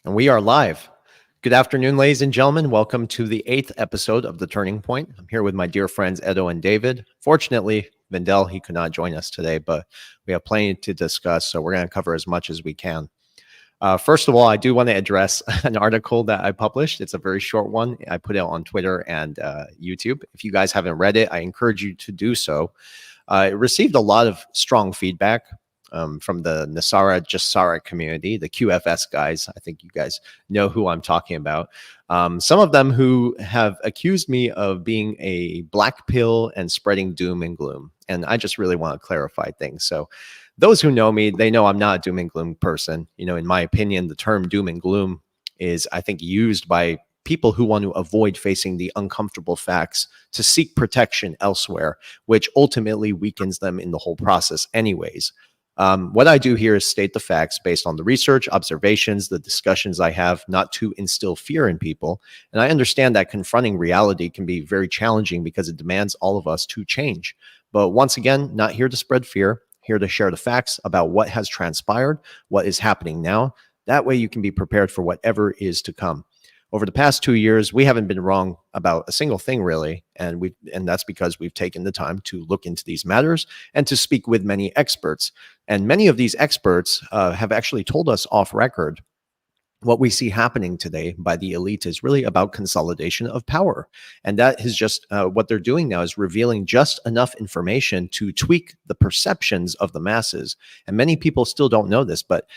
And we are live. Good afternoon, ladies and gentlemen. Welcome to the 8th episode of The Turning Point. I'm here with my dear friends Edo and David. Fortunately, Vendel, he could not join us today, but we have plenty to discuss, so we're going to cover as much as we can. First of all, I do want to address an article that I published. It's a very short one. I put it on Twitter and YouTube. If you guys haven't read it, I encourage you to do so. It received a lot of strong feedback from the Nasara Jassara community, the QFS guys. I think you guys know who I'm talking about. Some of them who have accused me of being a black pill and spreading doom and gloom. And I just really want to clarify things. So those who know me, they know I'm not a doom and gloom person. You know, in my opinion, the term doom and gloom is, I think, used by people who want to avoid facing the uncomfortable facts to seek protection elsewhere, which ultimately weakens them in the whole process anyways. What I do here is state the facts based on the research, observations, the discussions I have, not to instill fear in people. And I understand that confronting reality can be very challenging because it demands all of us to change. But once again, not here to spread fear, here to share the facts about what has transpired, what is happening now. That way you can be prepared for whatever is to come. Over the past 2 years, we haven't been wrong about a single thing, really, and that's because we've taken the time to look into these matters and to speak with many experts. And many of these experts have actually told us off record what we see happening today by the elite is really about consolidation of power. And that is just what they're doing now is revealing just enough information to tweak the perceptions of the masses. And many people still don't know this, but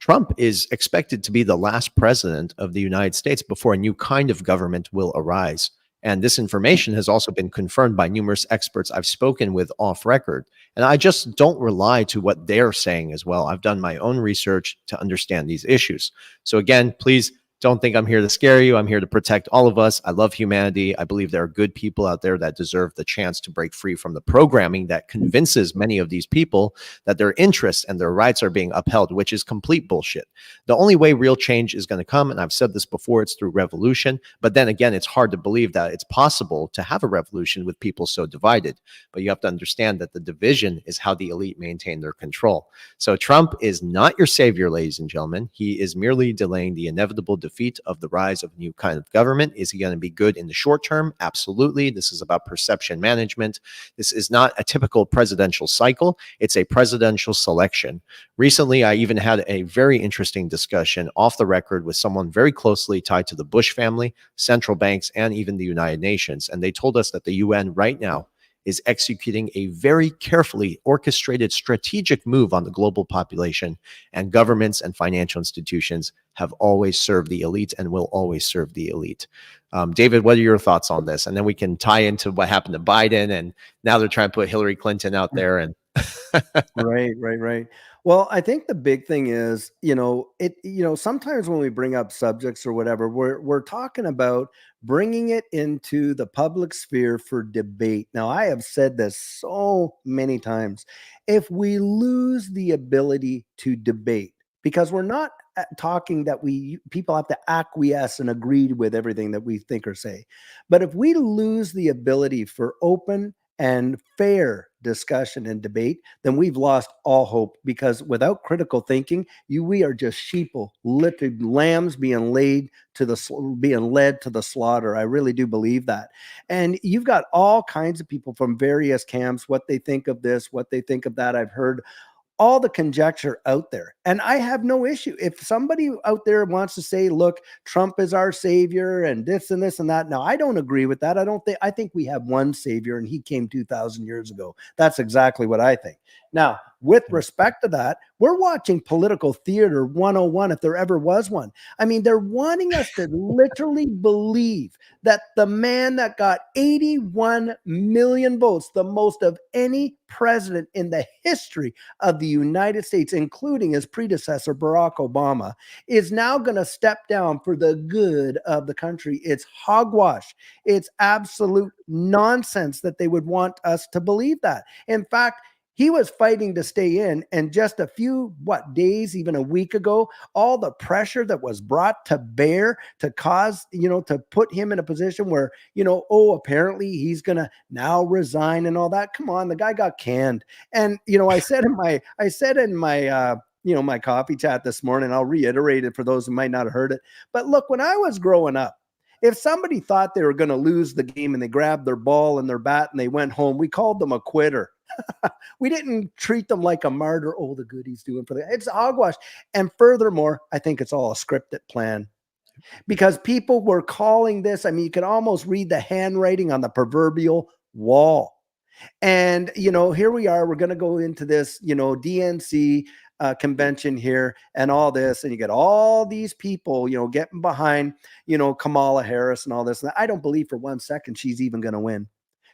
Trump is expected to be the last president of the United States before a new kind of government will arise. And this information has also been confirmed by numerous experts I've spoken with off record. And I just don't rely to what they're saying as well. I've done my own research to understand these issues. So again, please don't think I'm here to scare you. I'm here to protect all of us. I love humanity. I believe there are good people out there that deserve the chance to break free from the programming that convinces many of these people that their interests and their rights are being upheld, which is complete bullshit. The only way real change is going to come, and I've said this before, it's through revolution. But then again, it's hard to believe that it's possible to have a revolution with people so divided. But you have to understand that the division is how the elite maintain their control. So Trump is not your savior, ladies and gentlemen. He is merely delaying the inevitable defeat of the rise of a new kind of government. Is he going to be good in the short term? Absolutely. This is about perception management. This is not a typical presidential cycle. It's a presidential selection. Recently, I even had a very interesting discussion off the record with someone very closely tied to the Bush family, central banks, and even the United Nations. And they told us that the UN right now is executing a very carefully orchestrated strategic move on the global population, and governments and financial institutions have always served the elite and will always serve the elite. David, what are your thoughts on this? And then we can tie into what happened to Biden, and now they're trying to put Hillary Clinton out there. And Right. Well, I think the big thing is, sometimes when we bring up subjects or whatever, we're talking about bringing it into the public sphere for debate. Now, I have said this so many times. If we lose the ability to debate, because we're not talking that people have to acquiesce and agree with everything that we think or say, but if we lose the ability for open and fair discussion and debate, then we've lost all hope, because without critical thinking, we are just sheeple, literally lambs being led to the slaughter. I really do believe that. And you've got all kinds of people from various camps, what they think of this, what they think of that. I've heard all the conjecture out there. And I have no issue. If somebody out there wants to say, look, Trump is our savior and this and this and that. Now, I don't agree with that. I think we have one savior, and he came 2,000 years ago. That's exactly what I think. Now, with respect to that, we're watching political theater 101, if there ever was one. I mean, they're wanting us to literally believe that the man that got 81 million votes, the most of any president in the history of the United States, including his predecessor, Barack Obama, is now going to step down for the good of the country. It's hogwash. It's absolute nonsense that they would want us to believe that. In fact, he was fighting to stay in, and just a few days, even a week ago, all the pressure that was brought to bear to cause, to put him in a position where, apparently he's going to now resign and all that. Come on, the guy got canned. And I said in my my coffee chat this morning. I'll reiterate it for those who might not have heard it. But look, when I was growing up, if somebody thought they were going to lose the game and they grabbed their ball and their bat and they went home, we called them a quitter. We didn't treat them like a martyr. Oh, the good he's doing for it's hogwash. And furthermore, I think it's all a scripted plan, because people were calling this. I mean, you can almost read the handwriting on the proverbial wall. And, here we are, we're going to go into this, DNC convention here and all this. And you get all these people, getting behind, Kamala Harris and all this. And I don't believe for 1 second she's even going to win.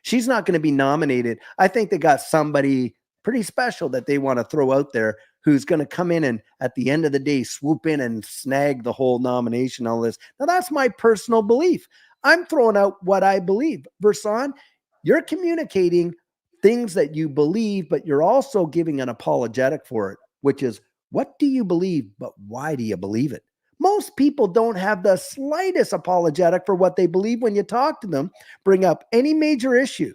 She's not going to be nominated. I think they got somebody pretty special that they want to throw out there who's going to come in and at the end of the day, swoop in and snag the whole nomination, all this. Now, that's my personal belief. I'm throwing out what I believe. Verson, you're communicating things that you believe, but you're also giving an apologetic for it, which is, what do you believe, but why do you believe it? Most people don't have the slightest apologetic for what they believe. When you talk to them, bring up any major issue,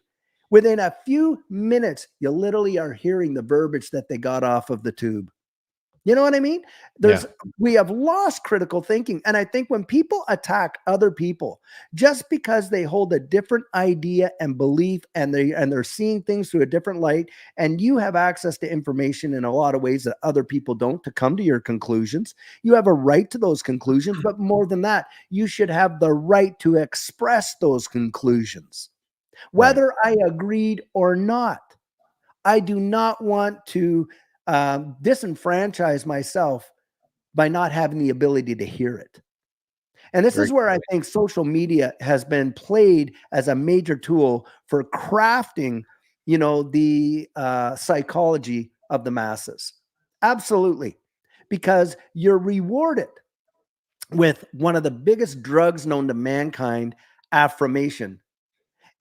within a few minutes, you literally are hearing the verbiage that they got off of the tube. You know what I mean? We have lost critical thinking. And I think when people attack other people just because they hold a different idea and belief, and they're seeing things through a different light, and you have access to information in a lot of ways that other people don't to come to your conclusions, you have a right to those conclusions. But more than that, you should have the right to express those conclusions, whether I agreed or not. I do not want to disenfranchise myself by not having the ability to hear it. And this is where I think social media has been played as a major tool for crafting, the psychology of the masses. Absolutely. Because you're rewarded with one of the biggest drugs known to mankind, affirmation.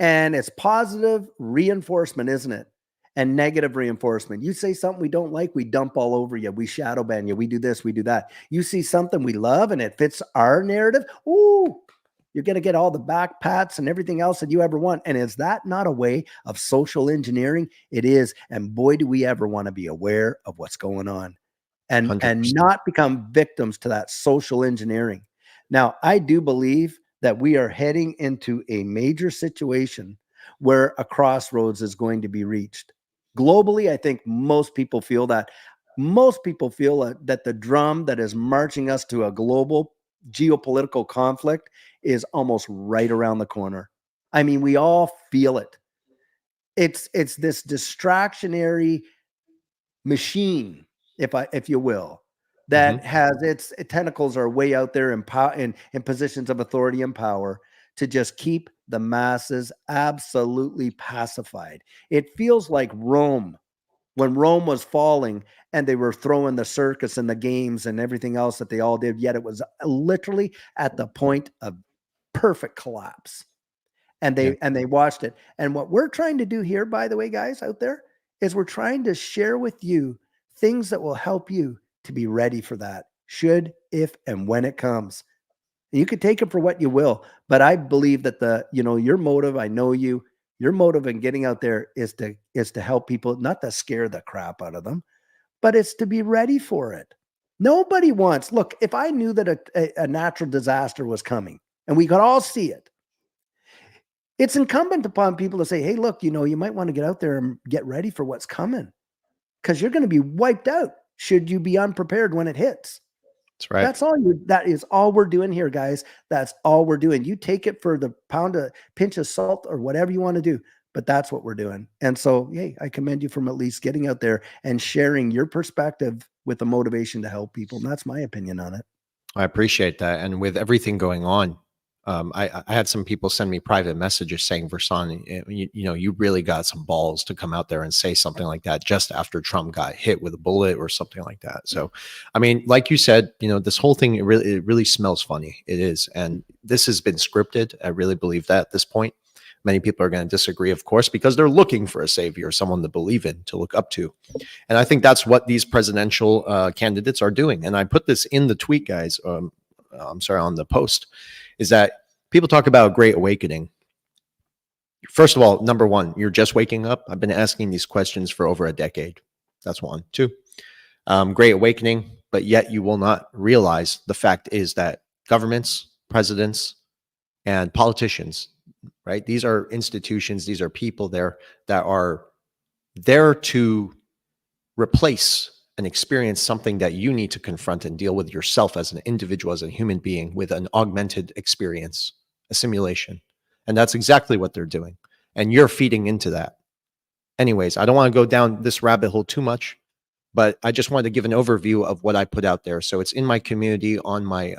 And it's positive reinforcement, isn't it? And negative reinforcement. You say something we don't like, we dump all over you. We shadow ban you. We do this, we do that. You see something we love and it fits our narrative. Ooh, you're going to get all the back pats and everything else that you ever want. And is that not a way of social engineering? It is. And boy, do we ever want to be aware of what's going on and 100%. not become victims to that social engineering. Now, I do believe that we are heading into a major situation where a crossroads is going to be reached. Globally, I think most people feel that. Most people feel that the drum that is marching us to a global geopolitical conflict is almost right around the corner. I mean, we all feel it. It's this distractionary machine, if you will, that has its tentacles are way out there in positions of authority and power to just keep the masses absolutely pacified. It feels like Rome, when Rome was falling and they were throwing the circus and the games and everything else that they all did, yet it was literally at the point of perfect collapse. And they watched it. And what we're trying to do here, by the way, guys out there, is we're trying to share with you things that will help you to be ready for that, should, if, and when it comes. You could take it for what you will, but I believe that your motive, I know your motive in getting out there is to help people, not to scare the crap out of them, but it's to be ready for it. Nobody wants, look, if I knew that a natural disaster was coming and we could all see it, it's incumbent upon people to say, hey, look, you might want to get out there and get ready for what's coming, because you're going to be wiped out should you be unprepared when it hits. That's right. That is all we're doing here, guys. That's all we're doing. You take it for the pinch of salt or whatever you want to do, but that's what we're doing. And so, hey, I commend you from at least getting out there and sharing your perspective with the motivation to help people. And that's my opinion on it. I appreciate that. And with everything going on, I had some people send me private messages saying, Verson, you really got some balls to come out there and say something like that just after Trump got hit with a bullet or something like that. So, I mean, like you said, this whole thing, it really smells funny. It is. And this has been scripted. I really believe that at this point. Many people are going to disagree, of course, because they're looking for a savior, someone to believe in, to look up to. And I think that's what these presidential candidates are doing. And I put this in the tweet, guys. On the post, is that people talk about a great awakening. First of all, number one, you're just waking up. I've been asking these questions for over a decade. That's one. Two, Great awakening, but yet you will not realize the fact is that governments, presidents, and politicians, right? These are institutions, these are people there that are there to replace and experience something that you need to confront and deal with yourself as an individual, as a human being, with an augmented experience, a simulation. And that's exactly what they're doing. And you're feeding into that. Anyways, I don't want to go down this rabbit hole too much, but I just wanted to give an overview of what I put out there. So it's in my community on my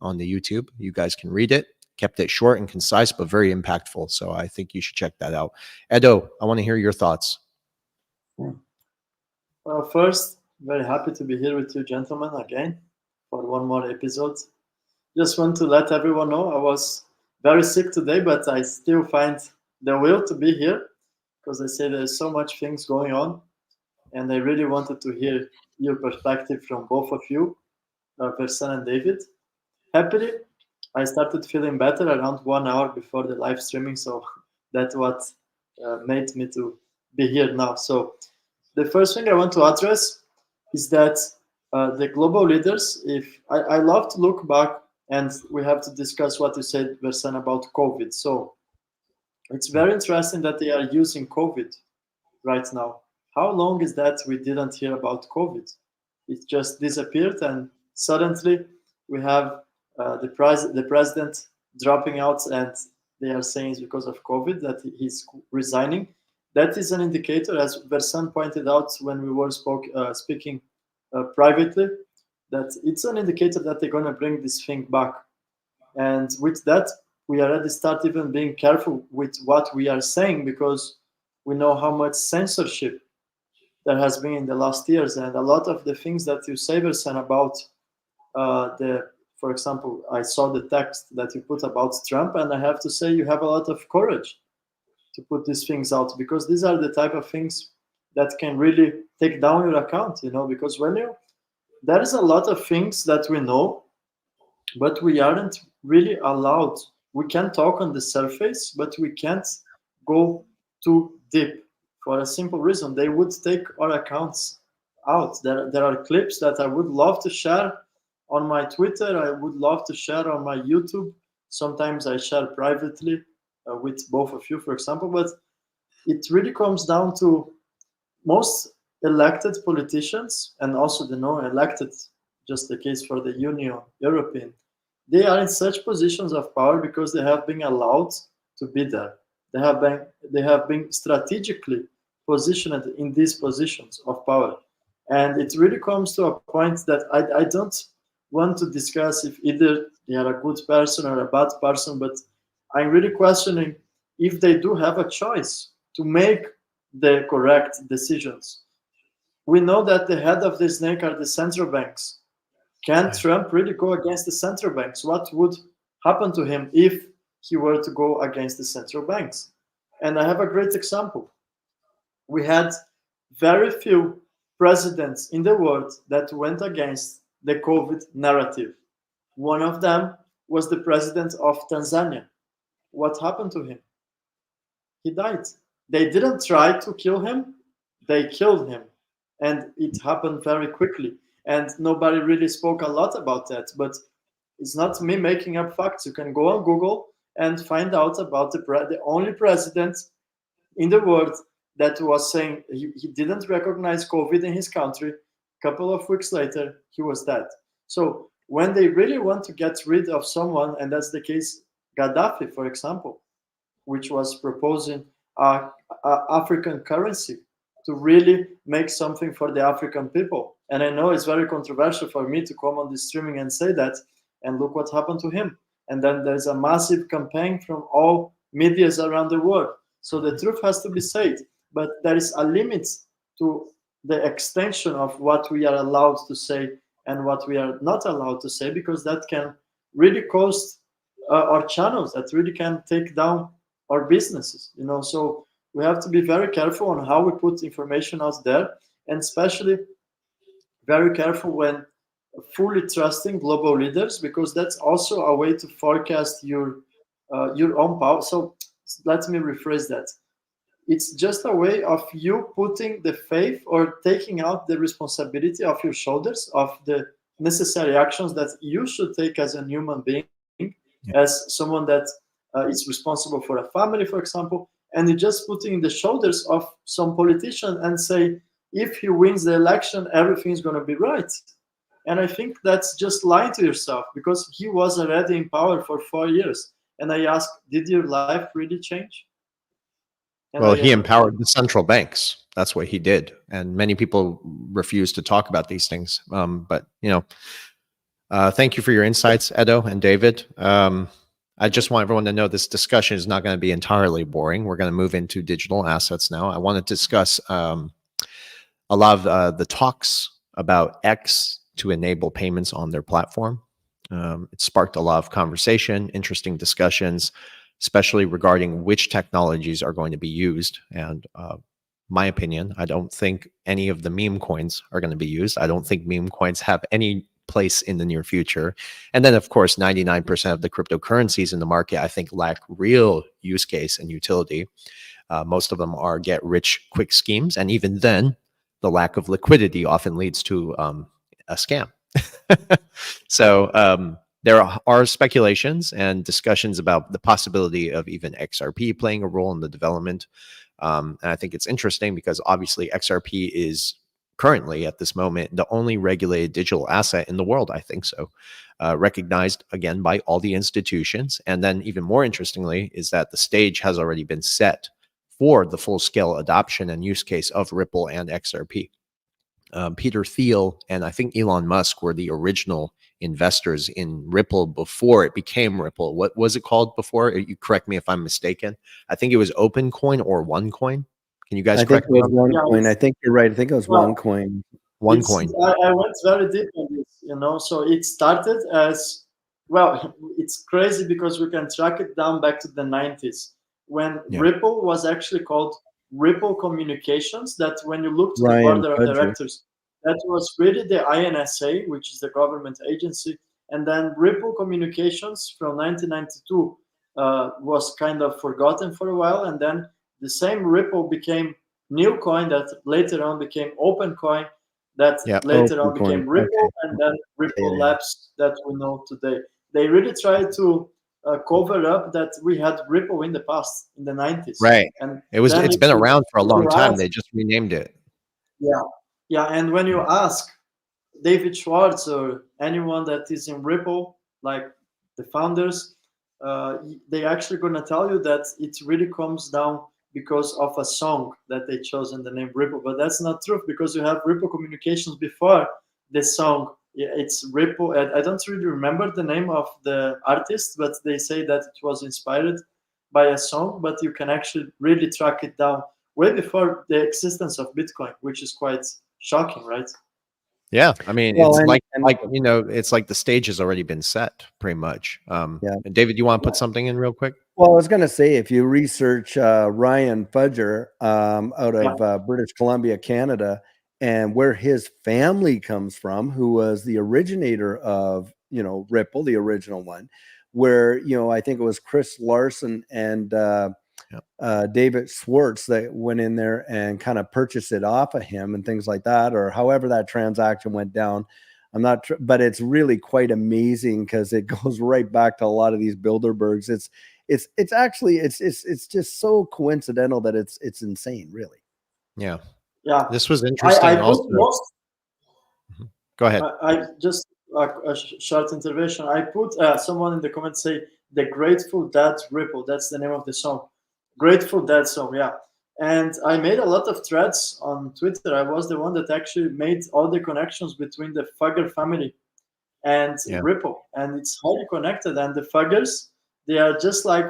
on the YouTube. You guys can read it. Kept it short and concise, but very impactful. So I think you should check that out. Edo, I want to hear your thoughts. Well, first, very happy to be here with you gentlemen again for one more episode. Just want to let everyone know I was very sick today, but I still find the will to be here because I say there's so much things going on, and I really wanted to hear your perspective from both of you, Versen and David. Happily, I started feeling better around 1 hour before the live streaming, so that's what made me to be here now. So the first thing I want to address is that the global leaders, if I love to look back and we have to discuss what you said, Versen, about COVID. So it's very interesting that they are using COVID right now. How long is that we didn't hear about COVID? It just disappeared, and suddenly we have the president dropping out, and they are saying it's because of COVID that he's resigning. That is an indicator, as Versen pointed out when we were speaking privately, that it's an indicator that they're going to bring this thing back. And with that, we already start even being careful with what we are saying, because we know how much censorship there has been in the last years. And a lot of the things that you say, Versen, about for example, I saw the text that you put about Trump, and I have to say you have a lot of courage to put these things out, because these are the type of things that can really take down your account, because there is a lot of things that we know, but we aren't really allowed. We can talk on the surface, but we can't go too deep for a simple reason. They would take our accounts out. There are clips that I would love to share on my Twitter. I would love to share on my YouTube. Sometimes I share privately with both of you, for example, but it really comes down to most elected politicians and also the non-elected, just the case for the Union European. They are in such positions of power because they have been allowed to be there. They have been strategically positioned in these positions of power. And it really comes to a point that I don't want to discuss if either they are a good person or a bad person, but I'm really questioning if they do have a choice to make the correct decisions. We know that the head of the snake are the central banks. Can Trump really go against the central banks? What would happen to him if he were to go against the central banks? And I have a great example. We had very few presidents in the world that went against the COVID narrative. One of them was the president of Tanzania. What happened to him? He died. They didn't try to kill him, they killed him. And it happened very quickly. And nobody really spoke a lot about that. But it's not me making up facts. You can go on Google and find out about the only president in the world that was saying he didn't recognize COVID in his country. A couple of weeks later, he was dead. So when they really want to get rid of someone, and that's the case, Gaddafi, for example, which was proposing African currency to really make something for the African people. And I know it's very controversial for me to come on this streaming and say that, and look what happened to him. And then there's a massive campaign from all medias around the world. So the truth has to be said, but there is a limit to the extension of what we are allowed to say and what we are not allowed to say, because that can really cost our channels, that really can take down our businesses, so we have to be very careful on how we put information out there, and especially very careful when fully trusting global leaders, because that's also a way to forecast your own power. So let me rephrase that. it's just a way of you putting the faith or taking out the responsibility of your shoulders of the necessary actions that you should take as a human being, as someone that is responsible for a family, for example, and you just putting in the shoulders of some politician and say, if he wins the election, everything's going to be right. And I think that's just lying to yourself, because he was already in power for 4 years. And I asked, did your life really change? And Well, I he am- empowered the central banks. That's what he did, and many people refuse to talk about these things. But thank you for your insights, Edo and David. I just want everyone to know this discussion is not going to be entirely boring. We're going to move into digital assets now. I want to discuss a lot of the talks about X to enable payments on their platform. It sparked a lot of conversation, interesting discussions, especially regarding which technologies are going to be used. And my opinion, I don't think any of the meme coins are going to be used. I don't think meme coins have any place in the near future. And then, of course, 99% of the cryptocurrencies in the market, I think, lack real use case and utility. Most of them are get rich quick schemes. And even then, the lack of liquidity often leads to a scam. So there are speculations and discussions about the possibility of even XRP playing a role in the development. And I think it's interesting because obviously XRP is currently at this moment the only regulated digital asset in the world. I think so. Recognized again by all the institutions. And then even more interestingly is that the stage has already been set for the full scale adoption and use case of Ripple and XRP. Peter Thiel and I think Elon Musk were the original investors in Ripple before it became Ripple. What was it called before? You correct me if I'm mistaken. I think it was OpenCoin or OneCoin. Can you guys I think correct it me? was OneCoin. I think you're right. I think it was OneCoin. OneCoin. I went very deep on this, So it started as, well, it's crazy because we can track it down back to the 90s when Ripple was actually called Ripple Communications. That when you look to the board of directors, that was really the INSA, which is the government agency. And then Ripple Communications from 1992 was kind of forgotten for a while. And then the same Ripple became Newcoin, that later on became OpenCoin, that later on became Ripple, and then Ripple Labs that we know today. They really tried to cover up that we had Ripple in the past, in the 90s. Right. And it's been around for a long time. They just renamed it. Yeah. And when you ask David Schwartz or anyone that is in Ripple, like the founders, they actually going to tell you that it really comes down because of a song that they chose in the name Ripple. But that's not true, because you have Ripple Communications before the song. It's Ripple. I don't really remember the name of the artist, but they say that it was inspired by a song, but you can actually really track it down way before the existence of Bitcoin, which is quite shocking, right? Yeah, I mean, it's it's like the stage has already been set, pretty much. And David, you want to put something in real quick? Well, I was going to say, if you research Ryan Fudger out of British Columbia, Canada, and where his family comes from, who was the originator of Ripple, the original one, where I think it was Chris Larson and David Schwartz that went in there and kind of purchased it off of him and things like that, or however that transaction went down. I'm not, but it's really quite amazing because it goes right back to a lot of these Bilderbergs. It's actually it's just so coincidental that it's insane, really. Yeah. This was interesting. Go ahead. I just a short intervention. I put someone in the comments say the Grateful Dead Ripple. That's the name of the song. Grateful Dead song, yeah. And I made a lot of threads on Twitter. I was the one that actually made all the connections between the Fugger family and Ripple. And it's highly connected. And the Fuggers, they are just like,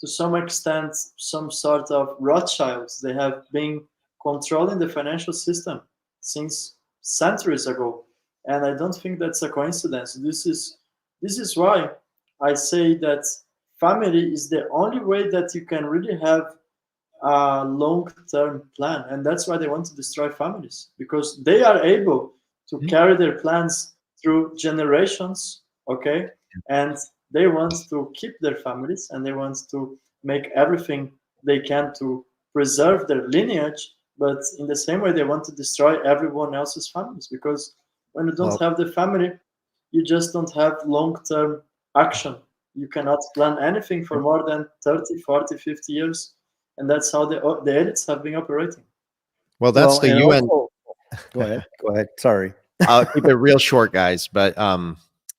to some extent, some sort of Rothschilds. They have been controlling the financial system since centuries ago. And I don't think that's a coincidence. This is why I say that family is the only way that you can really have a long-term plan. And that's why they want to destroy families, because they are able to carry their plans through generations, okay? And they want to keep their families, and they want to make everything they can to preserve their lineage, but in the same way, they want to destroy everyone else's families, because when you don't Well, have the family, you just don't have long-term action. You cannot plan anything for more than 30, 40, 50 years. And that's how the elites have been operating. well, that's Well, the and UN. also, go ahead. Go ahead. Sorry. I'll keep it real short, guys, but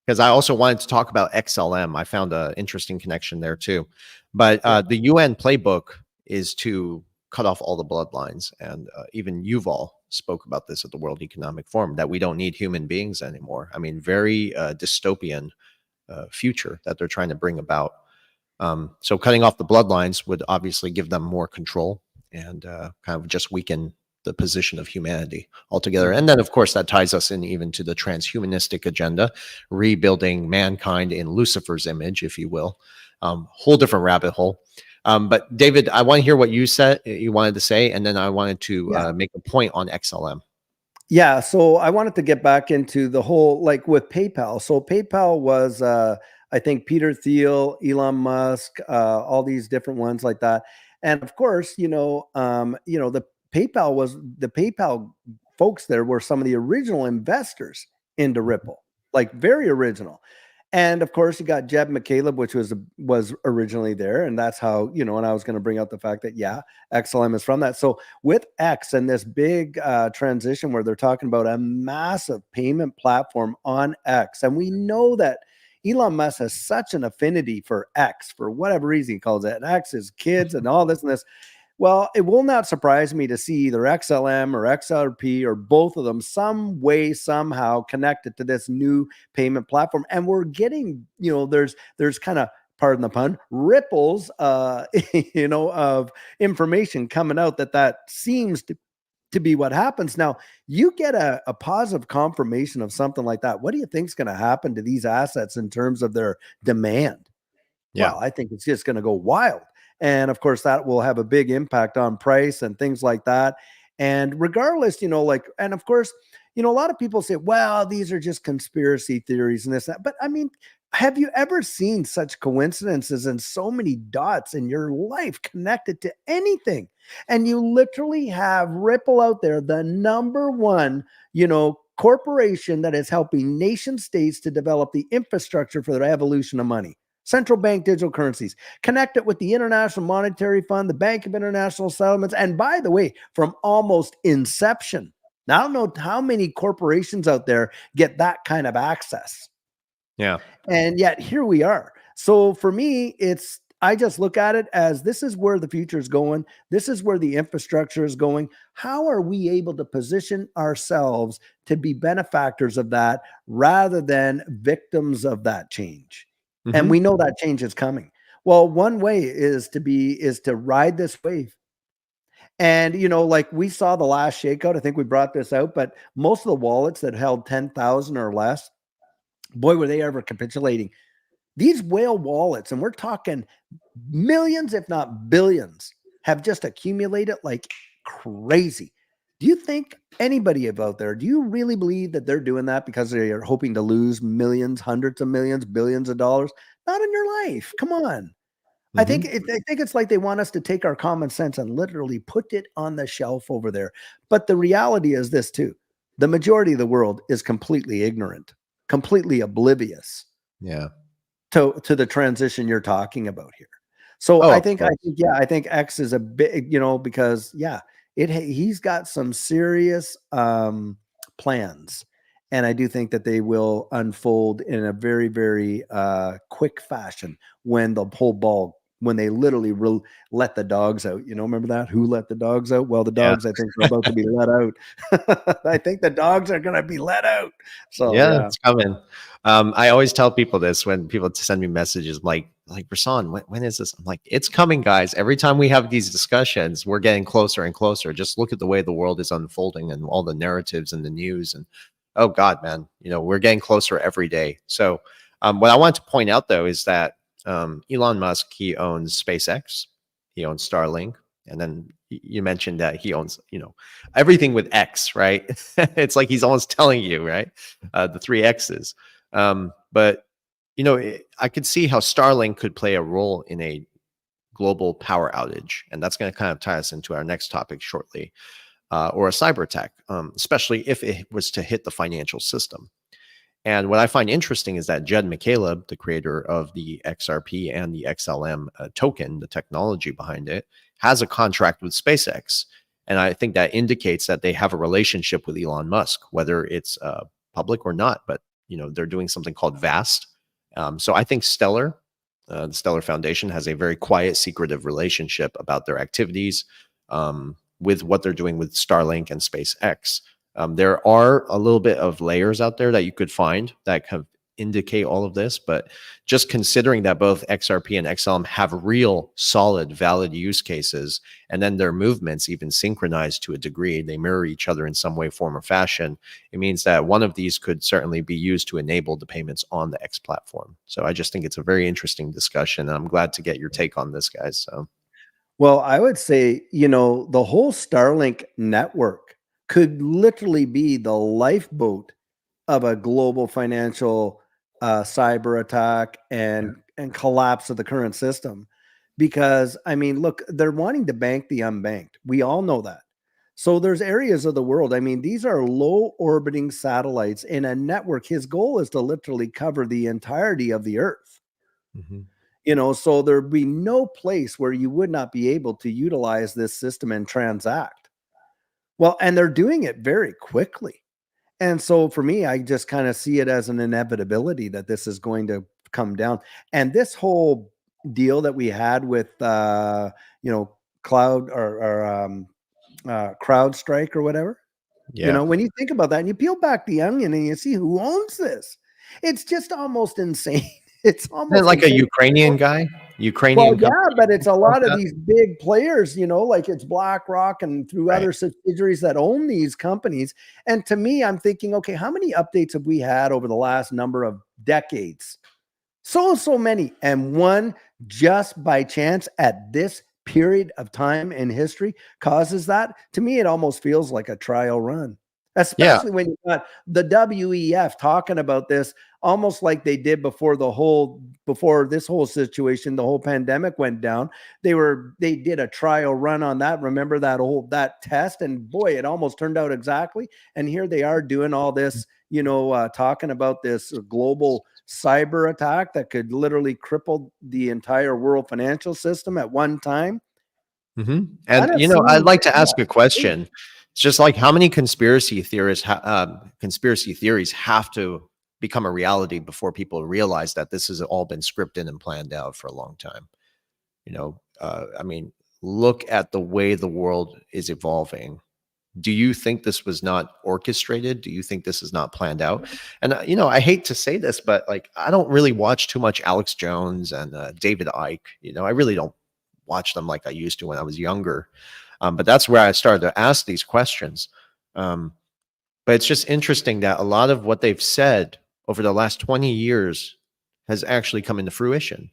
because I also wanted to talk about XLM. I found an interesting connection there too. But the UN playbook is to cut off all the bloodlines, and even Yuval spoke about this at the World Economic Forum, that we don't need human beings anymore. I mean, very dystopian future that they're trying to bring about. So cutting off the bloodlines would obviously give them more control and kind of just weaken the position of humanity altogether. And then, of course, that ties us in even to the transhumanistic agenda, rebuilding mankind in Lucifer's image, if you will. Whole different rabbit hole. But David, I want to hear what you wanted to say, and then I wanted to make a point on XLM. Yeah, so I wanted to get back into the whole, like with PayPal. So PayPal was, I think, Peter Thiel, Elon Musk, all these different ones like that. And of course, the PayPal folks there were some of the original investors into Ripple, like very original. And of course, you got Jeb McCaleb, which was originally there, and that's how, and I was going to bring out the fact that XLM is from that. So with X and this big transition where they're talking about a massive payment platform on X, and we know that Elon Musk has such an affinity for X for whatever reason he calls it, and X is kids and all this and this. Well, it will not surprise me to see either XLM or XRP or both of them some way, somehow connected to this new payment platform. And we're getting, there's kind of, pardon the pun, ripples, of information coming out that seems to be what happens. Now, you get a positive confirmation of something like that. What do you think is going to happen to these assets in terms of their demand? Yeah. Well, I think it's just going to go wild. And of course, that will have a big impact on price and things like that. And regardless, and of course, a lot of people say, well, these are just conspiracy theories and this, that. But I mean, have you ever seen such coincidences and so many dots in your life connected to anything? And you literally have Ripple out there, the number one, corporation that is helping nation states to develop the infrastructure for the evolution of money. Central bank digital currencies, connect it with the International Monetary Fund, the Bank of International Settlements. And by the way, from almost inception, now I don't know how many corporations out there get that kind of access. Yeah. And yet here we are. So for me, I just look at it as this is where the future is going. This is where the infrastructure is going. How are we able to position ourselves to be benefactors of that rather than victims of that change? And we know that change is coming. Well, one way is to ride this wave. And, like we saw the last shakeout, I think we brought this out, but most of the wallets that held 10,000 or less, boy, were they ever capitulating. These whale wallets, and we're talking millions, if not billions, have just accumulated like crazy. Do you think anybody out there, do you really believe that they're doing that because they are hoping to lose millions, hundreds of millions, billions of dollars? Not in your life. Come on. I think it's like they want us to take our common sense and literally put it on the shelf over there. But the reality is this too. The majority of the world is completely ignorant, completely oblivious. Yeah. To the transition you're talking about here. So I think X is a big, because he's got some serious plans, and I do think that they will unfold in a very, very quick fashion when they literally let the dogs out. Remember that? Who let the dogs out? Well, the dogs, I think, are about to be let out. I think the dogs are going to be let out. So it's coming. I always tell people this when people send me messages like Rasan, when is this? I'm like, it's coming, guys. Every time we have these discussions, we're getting closer and closer. Just look at the way the world is unfolding and all the narratives and the news. And oh God, man, we're getting closer every day. So what I want to point out though is that Elon Musk, he owns SpaceX, he owns Starlink, and then you mentioned that he owns, everything with X, right? It's like he's almost telling you, right? The 3 X's. But I could see how Starlink could play a role in a global power outage, and that's going to kind of tie us into our next topic shortly, or a cyber attack, especially if it was to hit the financial system. And what I find interesting is that Jed McCaleb, the creator of the XRP and the XLM token, the technology behind it, has a contract with SpaceX. And I think that indicates that they have a relationship with Elon Musk, whether it's public or not. But they're doing something called VAST. So I think Stellar, the Stellar Foundation, has a very quiet, secretive relationship about their activities with what they're doing with Starlink and SpaceX. There are a little bit of layers out there that you could find that kind of indicate all of this, but just considering that both XRP and XLM have real, solid, valid use cases, and then their movements even synchronized to a degree, they mirror each other in some way, form, or fashion, it means that one of these could certainly be used to enable the payments on the X platform. So I just think it's a very interesting discussion. I'm glad to get your take on this, guys. So, well, I would say, the whole Starlink network could literally be the lifeboat of a global financial cyber attack and collapse of the current system. Because, I mean, look, they're wanting to bank the unbanked. We all know that. So there's areas of the world. I mean, these are low orbiting satellites in a network. His goal is to literally cover the entirety of the Earth. So there'd be no place where you would not be able to utilize this system and transact. Well, and they're doing it very quickly. And so for me, I just kind of see it as an inevitability that this is going to come down. And this whole deal that we had with, Cloud or CrowdStrike or whatever, when you think about that and you peel back the onion and you see who owns this, it's just almost insane. It's almost like insane. a Ukrainian guy. Well, yeah, but it's a lot of these big players, like it's BlackRock and through other subsidiaries that own these companies. And to me, I'm thinking, okay, how many updates have we had over the last number of decades? So many. And one just by chance at this period of time in history causes that. To me, it almost feels like a trial run. Especially when you got the WEF talking about this almost like they did before this whole situation, the whole pandemic went down. They did a trial run on that. Remember that test? And boy, it almost turned out exactly. And here they are doing all this, talking about this global cyber attack that could literally cripple the entire world financial system at one time. And I'd like to ask a question. It's just like, how many conspiracy theories have to become a reality before people realize that this has all been scripted and planned out for a long time? I mean, look at the way the world is evolving. Do you think this was not orchestrated? Do you think this is not planned out? And, I hate to say this, but I don't really watch too much Alex Jones and David Icke. I really don't watch them like I used to when I was younger. But that's where I started to ask these questions. But it's just interesting that a lot of what they've said over the last 20 years has actually come into fruition.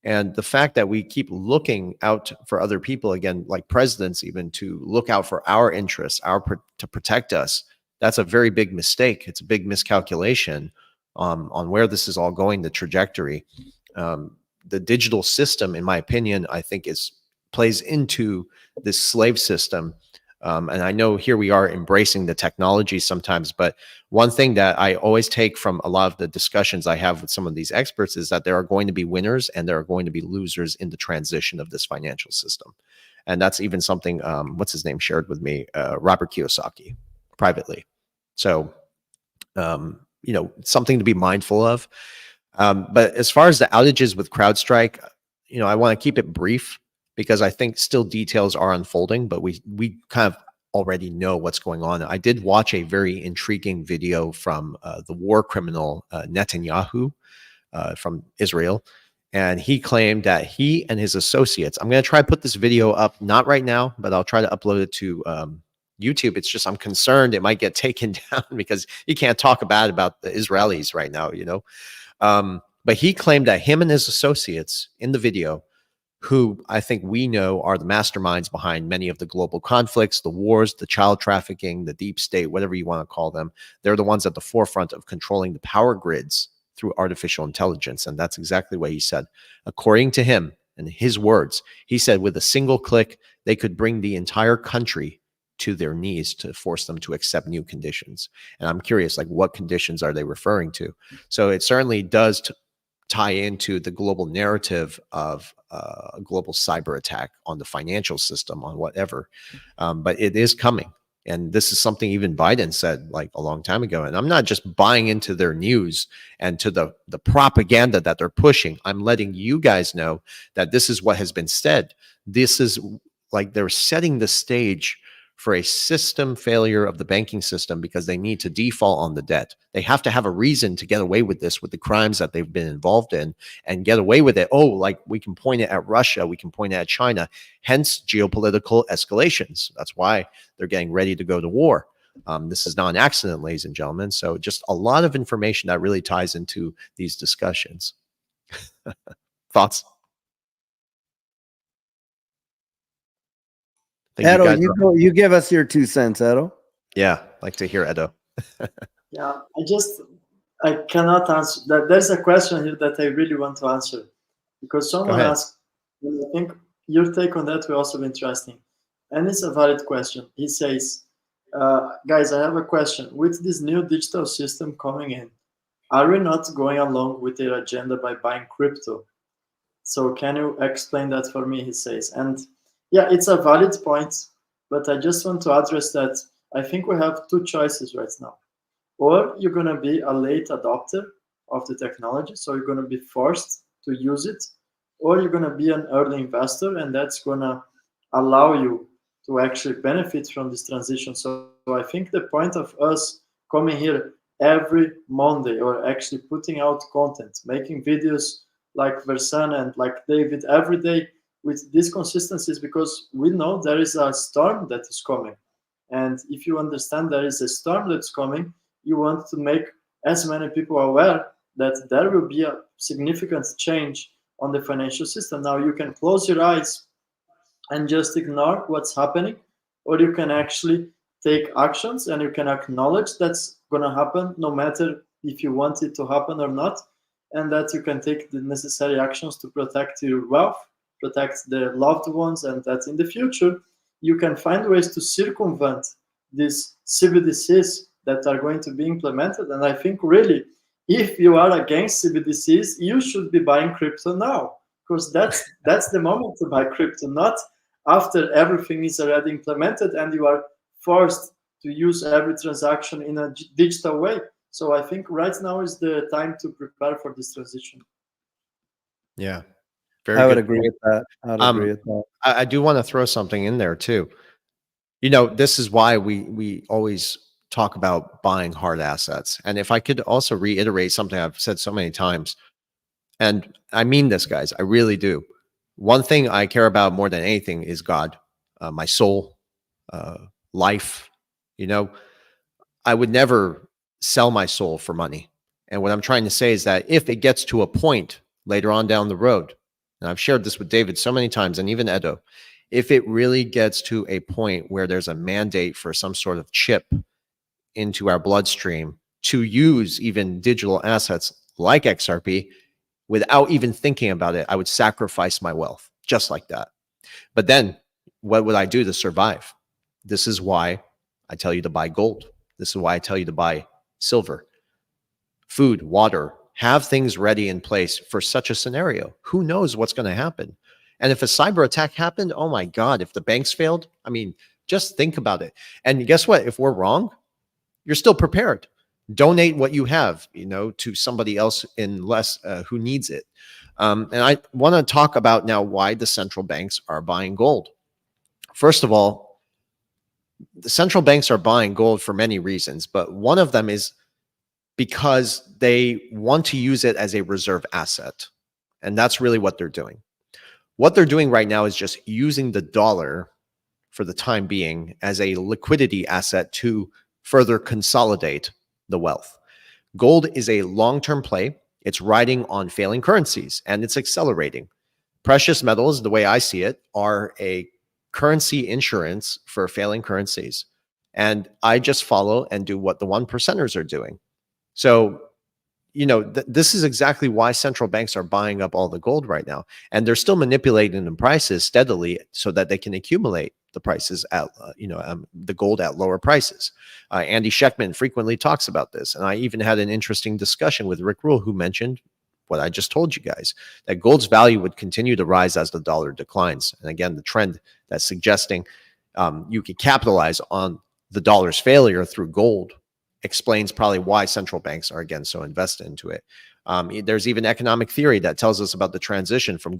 And the fact that we keep looking out for other people, again, like presidents, even to look out for our interests, to protect us, that's a very big mistake. It's a big miscalculation on where this is all going, the trajectory. The digital system, in my opinion, I think plays into this slave system. And I know here we are embracing the technology sometimes, but one thing that I always take from a lot of the discussions I have with some of these experts is that there are going to be winners and there are going to be losers in the transition of this financial system. And that's even something, what's his name, shared with me, Robert Kiyosaki, privately. So, something to be mindful of. But as far as the outages with CrowdStrike, I want to keep it brief, because I think still details are unfolding, but we kind of already know what's going on. I did watch a very intriguing video from the war criminal Netanyahu from Israel, and he claimed that he and his associates, I'm going to try to put this video up, not right now, but I'll try to upload it to YouTube. It's just I'm concerned it might get taken down because you can't talk bad about the Israelis right now, But he claimed that him and his associates in the video, who I think we know are the masterminds behind many of the global conflicts, the wars, the child trafficking, the deep state, whatever you want to call them. They're the ones at the forefront of controlling the power grids through artificial intelligence. And that's exactly what he said. According to him, And his words, he said with a single click, they could bring the entire country to their knees to force them to accept new conditions. And I'm curious, like, what conditions are they referring to? So it certainly does tie into the global narrative of a global cyber attack on the financial system, on whatever. But it is coming. And this is something even Biden said like a long time ago. And I'm not just buying into their news and to the propaganda that they're pushing. I'm letting you guys know that this is what has been said. This is like they're setting the stage for a system failure of the banking system because they need to default on the debt. They have to have a reason to get away with this, with the crimes that they've been involved in, and get away with it. Oh, like we can point it at Russia, we can point it at China, hence geopolitical escalations. That's why they're getting ready to go to war. This is not an accident, ladies and gentlemen. So just a lot of information that really ties into these discussions. Thoughts? Edo, you give us your 2 cents, Edo. Yeah, like to hear Edo. Yeah, I cannot answer that. There's a question here that I really want to answer because someone asked, and I think your take on that will also be interesting. And it's a valid question. He says, guys, I have a question. With this new digital system coming in, are we not going along with their agenda by buying crypto? So can you explain that for me, he says. And yeah, it's a valid point, but I just want to address that. I think we have 2 choices right now. Or you're going to be a late adopter of the technology, so you're going to be forced to use it, or you're going to be an early investor, and that's going to allow you to actually benefit from this transition. So I think the point of us coming here every Monday, or actually putting out content, making videos like Versan and like David every day with these consistencies, because we know there is a storm that is coming. And if you understand there is a storm that's coming, you want to make as many people aware that there will be a significant change on the financial system. Now you can close your eyes and just ignore what's happening, or you can actually take actions and you can acknowledge that's going to happen no matter if you want it to happen or not, and that you can take the necessary actions to protect your wealth, protect the loved ones, and that in the future you can find ways to circumvent these CBDCs that are going to be implemented. And I think really, if you are against CBDCs, you should be buying crypto now, because that's the moment to buy crypto, not after everything is already implemented and you are forced to use every transaction in a digital way. So I think right now is the time to prepare for this transition. Yeah. I would agree with that. I do want to throw something in there too. You know, this is why we always talk about buying hard assets. And if I could also reiterate something I've said so many times, and I mean this, guys, I really do. One thing I care about more than anything is God, my soul, life. You know, I would never sell my soul for money. And what I'm trying to say is that if it gets to a point later on down the road, and I've shared this with David so many times, and even Edo, if it really gets to a point where there's a mandate for some sort of chip into our bloodstream to use even digital assets like XRP, without even thinking about it, I would sacrifice my wealth just like that. But then what would I do to survive? This is why I tell you to buy gold. This is why I tell you to buy silver, food, water. Have things ready in place for such a scenario. Who knows what's going to happen? And if a cyber attack happened, oh my God, if the banks failed, I mean, just think about it. And guess what? If we're wrong, you're still prepared. Donate what you have, you know, to somebody else in less who needs it. And I want to talk about now why the central banks are buying gold. First of all, the central banks are buying gold for many reasons, but one of them is because they want to use it as a reserve asset. And that's really what they're doing. What they're doing right now is just using the dollar for the time being as a liquidity asset to further consolidate the wealth. Gold is a long-term play. It's riding on failing currencies and it's accelerating. Precious metals, the way I see it, are a currency insurance for failing currencies. And I just follow and do what the 1%ers are doing. So this is exactly why central banks are buying up all the gold right now. And they're still manipulating the prices steadily so that they can accumulate the prices at, the gold at lower prices. Andy Schechtman frequently talks about this. And I even had an interesting discussion with Rick Rule, who mentioned what I just told you guys, that gold's value would continue to rise as the dollar declines. And again, the trend that's suggesting you could capitalize on the dollar's failure through gold explains probably why central banks are again so invested into it. There's even economic theory that tells us about the transition from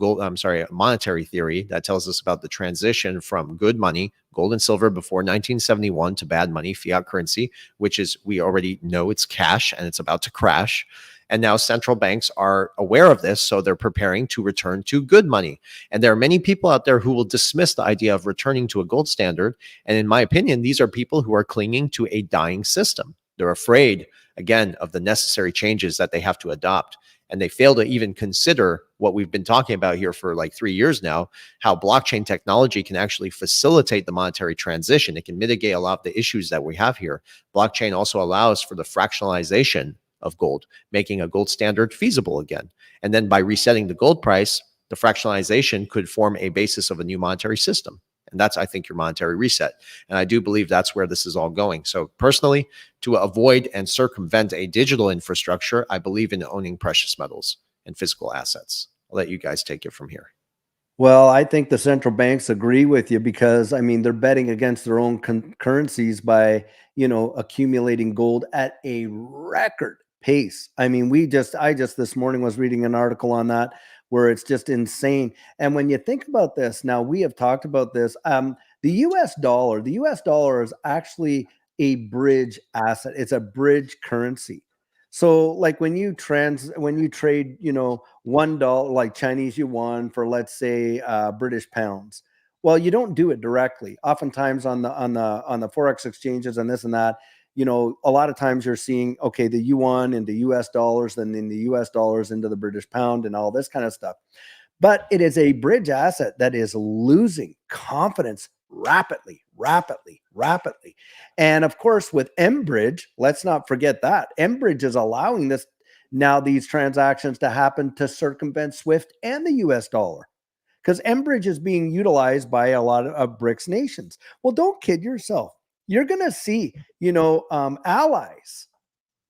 monetary theory that tells us about the transition from good money, gold and silver before 1971, to bad money, fiat currency, which is, we already know it's cash and it's about to crash. And now central banks are aware of this, so they're preparing to return to good money. And there are many people out there who will dismiss the idea of returning to a gold standard. And in my opinion, these are people who are clinging to a dying system. They're afraid, again, of the necessary changes that they have to adopt. And they fail to even consider what we've been talking about here for like 3 years now, how blockchain technology can actually facilitate the monetary transition. It can mitigate a lot of the issues that we have here. Blockchain also allows for the fractionalization of gold, making a gold standard feasible again. And then by resetting the gold price, the fractionalization could form a basis of a new monetary system. And that's, I think, your monetary reset. And I do believe that's where this is all going. So personally, to avoid and circumvent a digital infrastructure, I believe in owning precious metals and physical assets. I'll let you guys take it from here. Well, I think the central banks agree with you because, I mean, they're betting against their own currencies by, accumulating gold at a record pace. I mean, I just this morning was reading an article on that where it's just insane. And when you think about this, now we have talked about this, the US dollar is actually a bridge asset. It's a bridge currency. So like when you trade, $1 like Chinese yuan for, let's say, British pounds. Well, you don't do it directly. Oftentimes on the forex exchanges and this and that, a lot of times you're seeing, okay, the yuan into US dollars, then in the US dollars into the British pound and all this kind of stuff. But it is a bridge asset that is losing confidence rapidly. And of course, with mBridge, let's not forget that mBridge is allowing these transactions to happen to circumvent SWIFT and the US dollar, because mBridge is being utilized by a lot of BRICS nations. Well, don't kid yourself. You're going to see, allies,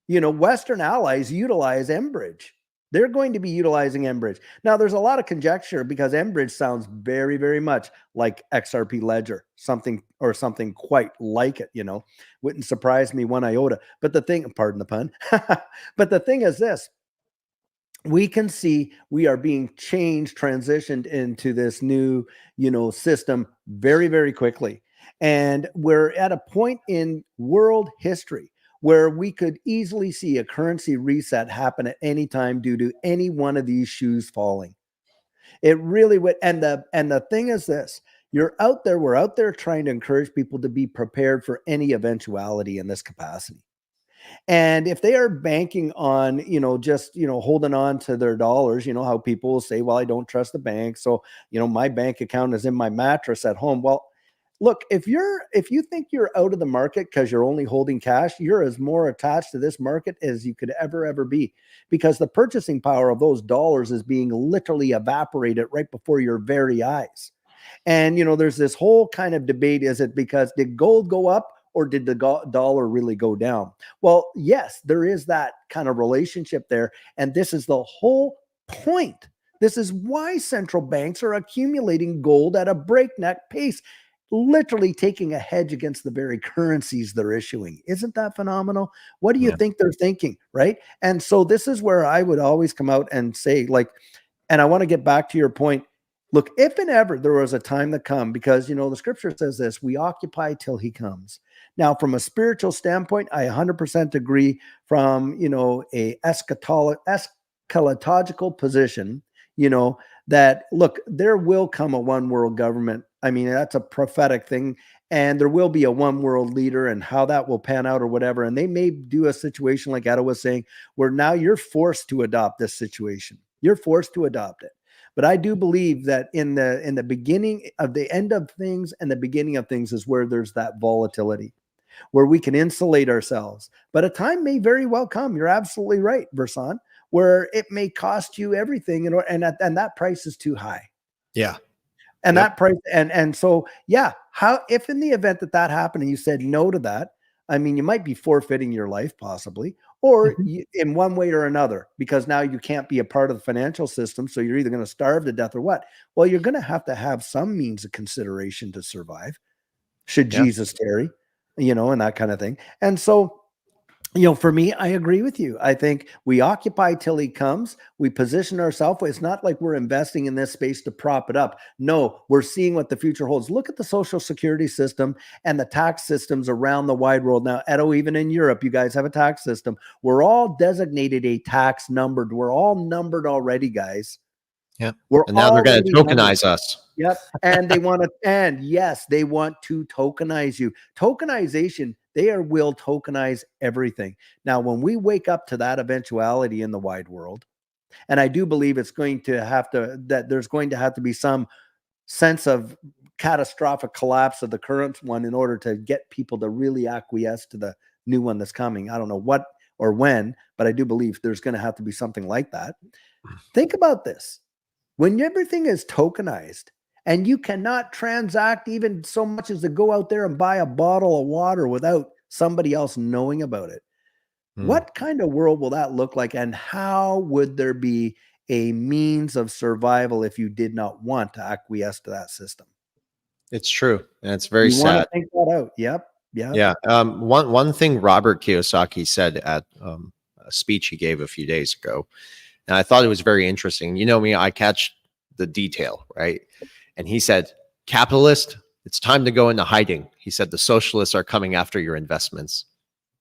Western allies utilize mBridge. They're going to be utilizing mBridge. Now, there's a lot of conjecture because mBridge sounds very, very much like XRP Ledger, something quite like it, Wouldn't surprise me one iota. But the thing, pardon the pun, but the thing is this. We can see we are being transitioned into this new, system very, very quickly. And we're at a point in world history where we could easily see a currency reset happen at any time due to any one of these shoes falling. It really would. And the thing is this, we're out there trying to encourage people to be prepared for any eventuality in this capacity. And if they are banking on, holding on to their dollars, how people will say, well, I don't trust the bank. So, my bank account is in my mattress at home. Well, look, if you think you're out of the market because you're only holding cash, you're as more attached to this market as you could ever be, because the purchasing power of those dollars is being literally evaporated right before your very eyes. And, there's this whole kind of debate. Is it because did gold go up or did the dollar really go down? Well, yes, there is that kind of relationship there. And this is the whole point. This is why central banks are accumulating gold at a breakneck pace, literally taking a hedge against the very currencies they're issuing. Isn't that phenomenal? What do you think they're thinking, right? And so this is where I would always come out and say, and I want to get back to your point. Look, if and ever there was a time to come, because, the scripture says this, we occupy till he comes. Now, from a spiritual standpoint, I 100% agree. From, a eschatological position, that, look, there will come a one world government. I mean, that's a prophetic thing. And there will be a one world leader, and how that will pan out or whatever. And they may do a situation like Edo was saying, where now you're forced to adopt this situation. You're forced to adopt it. But I do believe that in the beginning of the end of things and the beginning of things is where there's that volatility. where we can insulate ourselves. But a time may very well come. You're absolutely right, Versan, where it may cost you everything, and that price is too high. Yeah. And Yep. that price, and so, yeah, how, if in the event that happened and you said no to that, I mean, you might be forfeiting your life possibly, or in one way or another, because now you can't be a part of the financial system. So you're either going to starve to death or what? Well, you're going to have some means of consideration to survive should Yeah. Jesus tarry, and that kind of thing. And so, for me, I agree with you. I think we occupy till he comes. We position ourselves. It's not like we're investing in this space to prop it up. No, we're seeing what the future holds. Look at the social security system and the tax systems around the wide world. Now, Edo, even in Europe, you guys have a tax system. We're all designated a tax numbered. We're all numbered already, guys. Yeah. We're And now they're going to already numbered. tokenize us. Yep. And they want to, and yes, they want to tokenize you. Tokenization, will tokenize everything. Now, when we wake up to that eventuality in the wide world, and I do believe it's going to that there's going to have to be some sense of catastrophic collapse of the current one in order to get people to really acquiesce to the new one that's coming. I don't know what or when, but I do believe there's going to have to be something like that. Think about this. When everything is tokenized, and you cannot transact even so much as to go out there and buy a bottle of water without somebody else knowing about it. What kind of world will that look like? And how would there be a means of survival if you did not want to acquiesce to that system? It's true. And it's very You want sad. to think that out. Yep. Yeah. One thing Robert Kiyosaki said at a speech he gave a few days ago, and I thought it was very interesting. You know me, I catch the detail, right? And he said, capitalist, it's time to go into hiding. He said, the socialists are coming after your investments.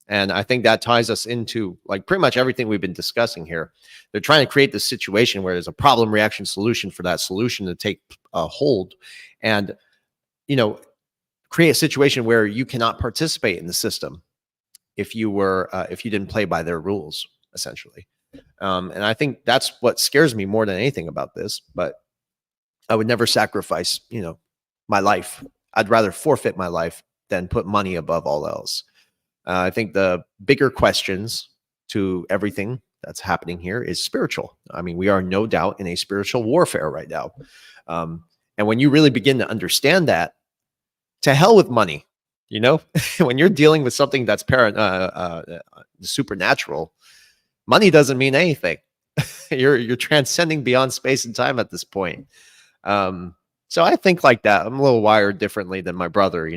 And I think that ties us into like pretty much everything we've been discussing here. They're trying to create this situation where there's a problem, reaction, solution for that solution to take hold and, create a situation where you cannot participate in the system if you didn't play by their rules, essentially. And I think that's what scares me more than anything about this, but I would never sacrifice, my life. I'd rather forfeit my life than put money above all else. I think the bigger questions to everything that's happening here is spiritual. I mean, we are no doubt in a spiritual warfare right now. And when you really begin to understand that, to hell with money, when you're dealing with something that's supernatural, money doesn't mean anything. You're transcending beyond space and time at this point. So I think like that. I'm a little wired differently than my brother.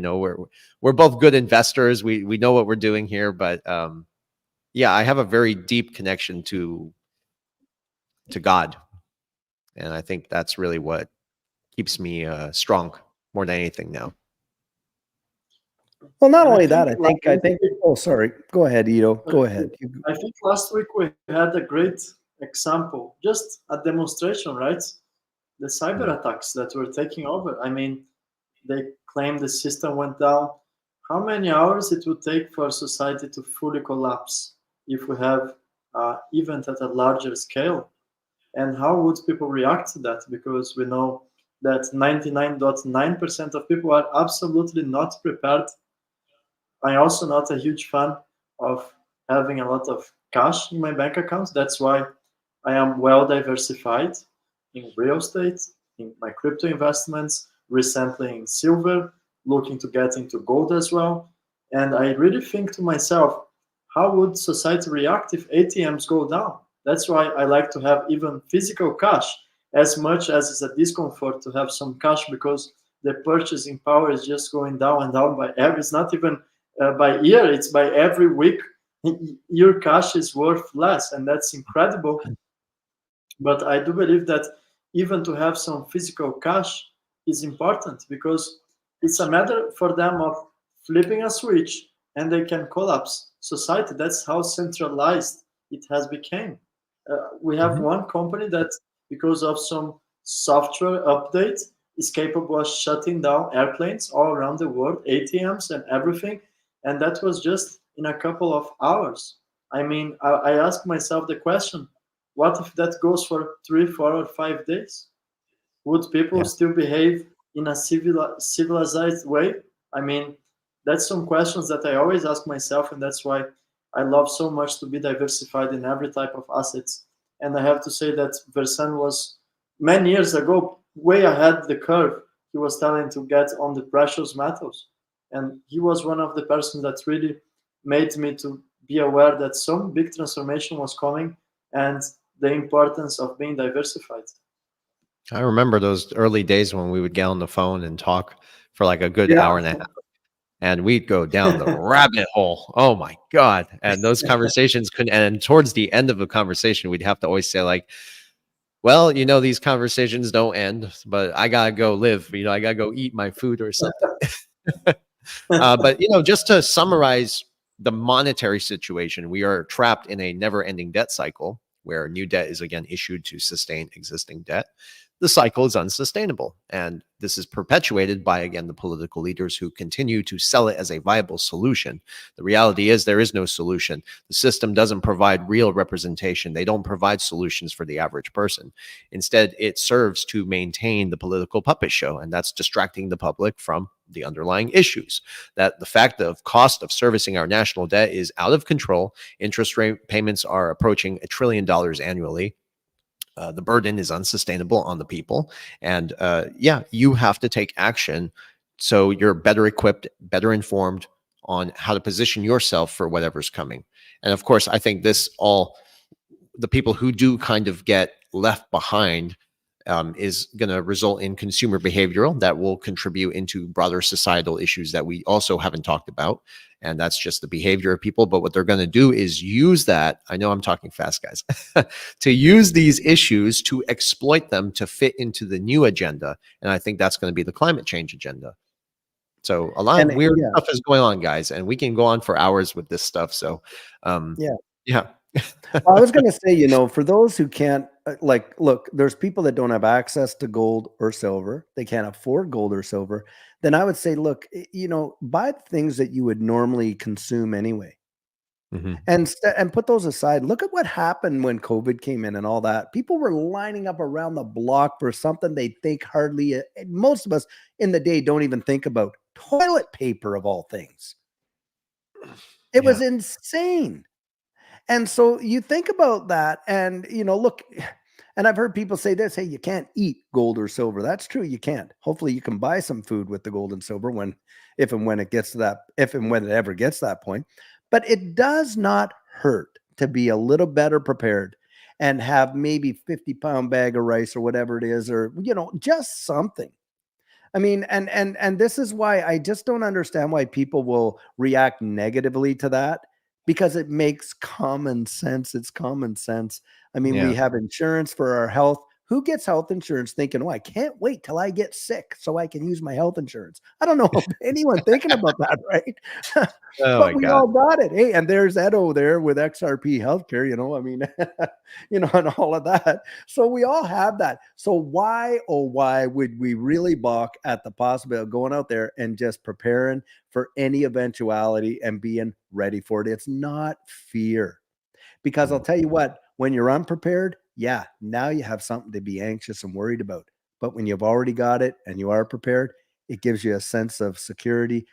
We're both good investors. We know what we're doing here, but yeah, I have a very deep connection to God, and I think that's really what keeps me strong more than anything now. Well, not only that, I think. Oh, sorry. Go ahead, Edo. Go ahead. I think last week we had a great example, just a demonstration, right? The cyber attacks that were taking over. I mean, they claim the system went down. How many hours it would take for society to fully collapse if we have an event at a larger scale? And how would people react to that? Because we know that 99.9% of people are absolutely not prepared. I'm also not a huge fan of having a lot of cash in my bank accounts. That's why I am well diversified in real estate, in my crypto investments, recently in silver, looking to get into gold as well. And I really think to myself, how would society react if ATMs go down? That's why I like to have even physical cash, as much as it's a discomfort to have some cash, because the purchasing power is just going down and down it's not even by year, it's by every week. Your cash is worth less, and that's incredible. But I do believe that even to have some physical cash is important, because it's a matter for them of flipping a switch and they can collapse society. That's how centralized it has become. We have one company that, because of some software update, is capable of shutting down airplanes all around the world, ATMs and everything. And that was just in a couple of hours. I mean, I ask myself the question, what if that goes for 3, 4, or 5 days? Would people still behave in a civilized way? I mean, that's some questions that I always ask myself, and that's why I love so much to be diversified in every type of assets. And I have to say that Versan was many years ago way ahead the curve. He was telling to get on the precious metals, and he was one of the persons that really made me to be aware that some big transformation was coming and the importance of being diversified. I remember those early days when we would get on the phone and talk for like a good Yeah. hour and a half, and we'd go down the rabbit hole. Oh my God. And those conversations couldn't, and towards the end of the conversation, we'd have to always say, like, well, these conversations don't end, but I gotta go live. I gotta go eat my food or something. But just to summarize the monetary situation, we are trapped in a never-ending debt cycle where new debt is again issued to sustain existing debt. The cycle is unsustainable, and this is perpetuated by, again, the political leaders who continue to sell it as a viable solution. The reality is there is no solution. The system doesn't provide real representation. They don't provide solutions for the average person. Instead, it serves to maintain the political puppet show, and that's distracting the public from the underlying issues. That the fact of cost of servicing our national debt is out of control. Interest rate payments are approaching $1 trillion annually. The burden is unsustainable on the people. And you have to take action so you're better equipped, better informed on how to position yourself for whatever's coming. And of course, I think the people who do kind of get left behind is going to result in consumer behavioral that will contribute into broader societal issues that we also haven't talked about. And that's just the behavior of people. But what they're going to do is use that. I know I'm talking fast, guys, to use these issues to exploit them to fit into the new agenda. And I think that's going to be the climate change agenda. So a lot of weird stuff is going on, guys, and we can go on for hours with this stuff. So, yeah. Well, I was going to say, for those who can't, look, there's people that don't have access to gold or silver. They can't afford gold or silver. Then I would say, look, buy things that you would normally consume anyway. Mm-hmm. And put those aside. Look at what happened when COVID came in and all that. People were lining up around the block for something they think hardly, most of us in the day don't even think about. Toilet paper, of all things. It was insane. And so you think about that and, look, and I've heard people say this, hey, you can't eat gold or silver. That's true. You can't. Hopefully you can buy some food with the gold and silver if and when it ever gets to that point. But it does not hurt to be a little better prepared and have maybe 50-pound bag of rice or whatever it is, or, just something. I mean, and this is why I just don't understand why people will react negatively to that. Because it makes common sense. It's common sense. I mean, we have insurance for our health. Who gets health insurance thinking, oh, I can't wait till I get sick so I can use my health insurance? I don't know of anyone thinking about that, right? But we all got it. Hey, and there's Edo there with XRP Healthcare, I mean, and all of that. So we all have that. So why would we really balk at the possibility of going out there and just preparing for any eventuality and being ready for it? It's not fear. Because I'll tell you what, when you're unprepared, now you have something to be anxious and worried about. But when you've already got it and you are prepared, it gives you a sense of security,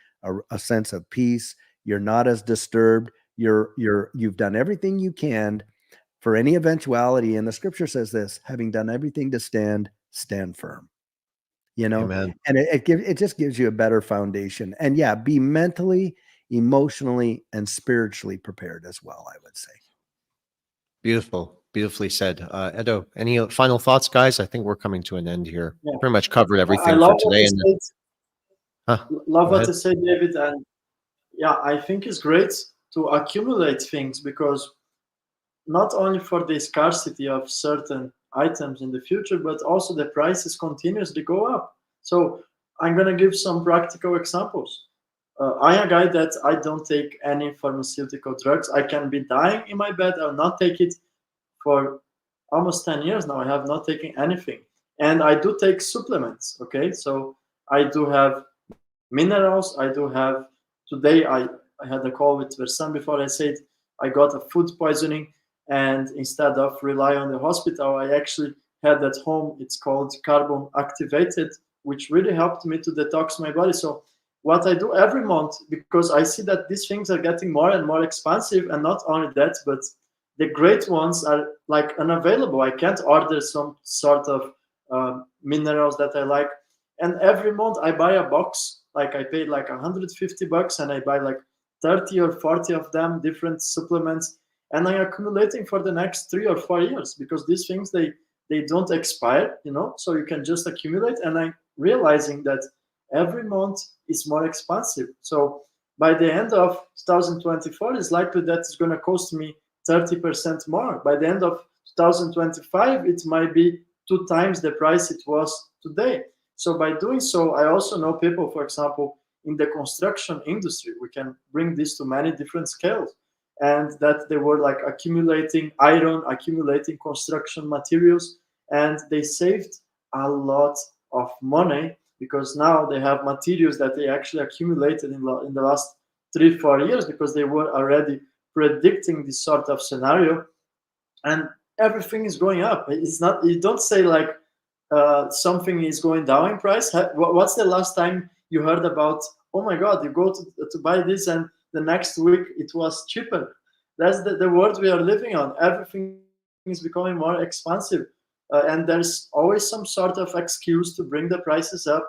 a sense of peace. You're not as disturbed. You've done everything you can for any eventuality. And the scripture says this, having done everything to stand firm. Amen. And it just gives you a better foundation. And be mentally, emotionally, and spiritually prepared as well, I would say. Beautifully said. Edo, any final thoughts, guys? I think we're coming to an end here. Pretty much covered everything for today. Love what you say, David. And I think it's great to accumulate things, because not only for the scarcity of certain items in the future, but also the prices continuously go up. So I'm going to give some practical examples. I'm a guy that I don't take any pharmaceutical drugs. I can be dying in my bed. I'll not take it. For almost 10 years now, I have not taken anything. And I do take supplements, okay? So I do have minerals. I do have, today I had a call with Versan before. I said I got a food poisoning, and instead of rely on the hospital, I actually had at home, it's called carbon activated, which really helped me to detox my body. So what I do every month, because I see that these things are getting more and more expensive, and not only that, but the great ones are like unavailable. I can't order some sort of minerals that I like, and every month I buy a box. Like I paid like $150, and I buy like 30 or 40 of them, different supplements, and I'm accumulating for the next 3 or 4 years, because these things they don't expire, so you can just accumulate. And I'm realizing that every month is more expensive. So by the end of 2024, it's likely that it's going to cost me 30% more. By the end of 2025, it might be 2 times the price it was today. So by doing so, I also know people, for example, in the construction industry, we can bring this to many different scales, and that they were like accumulating iron, accumulating construction materials, and they saved a lot of money, because now they have materials that they actually accumulated in the last 3-4 years, because they were already predicting this sort of scenario. And everything is going up. It's not, you don't say like something is going down in price. What's the last time you heard about, oh my god, you go to buy this and the next week it was cheaper? That's the world we are living on. Everything is becoming more expensive, and there's always some sort of excuse to bring the prices up.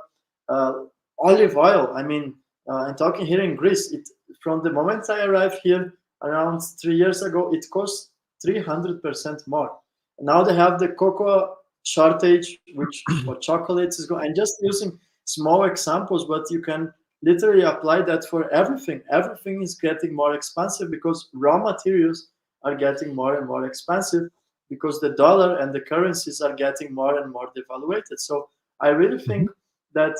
Olive oil, I mean, I'm talking here in Greece, from the moment I arrived here around 3 years ago, it cost 300% more. Now they have the cocoa shortage, which for chocolates is going. I'm just using small examples, but you can literally apply that for everything. Everything is getting more expensive, because raw materials are getting more and more expensive, because the dollar and the currencies are getting more and more devaluated. So I really think that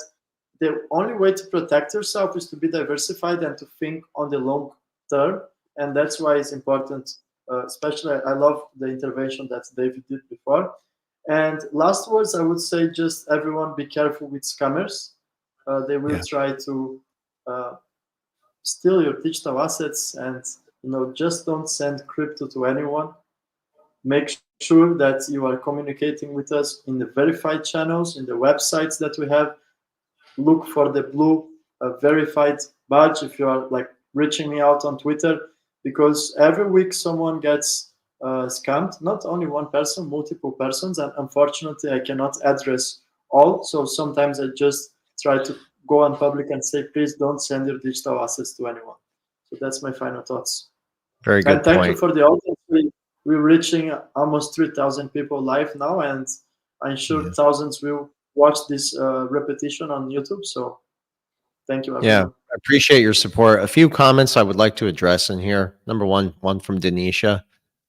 the only way to protect yourself is to be diversified and to think on the long term. And that's why it's important. Especially, I love the intervention that David did before. And last words, I would say, just everyone be careful with scammers. They will try to steal your digital assets, and just don't send crypto to anyone. Make sure that you are communicating with us in the verified channels, in the websites that we have. Look for the blue verified badge if you are like reaching me out on Twitter, because every week someone gets scammed. Not only one person, multiple persons, and unfortunately I cannot address all. So sometimes I just try to go on public and say, please don't send your digital assets to anyone. So that's my final thoughts. Very good And thank point. you for the audience. We're reaching almost 3,000 people live now, and I'm sure thousands will watch this repetition on YouTube. So thank you, everyone. Yeah, I appreciate your support. A few comments I would like to address in here. Number one from Denisha.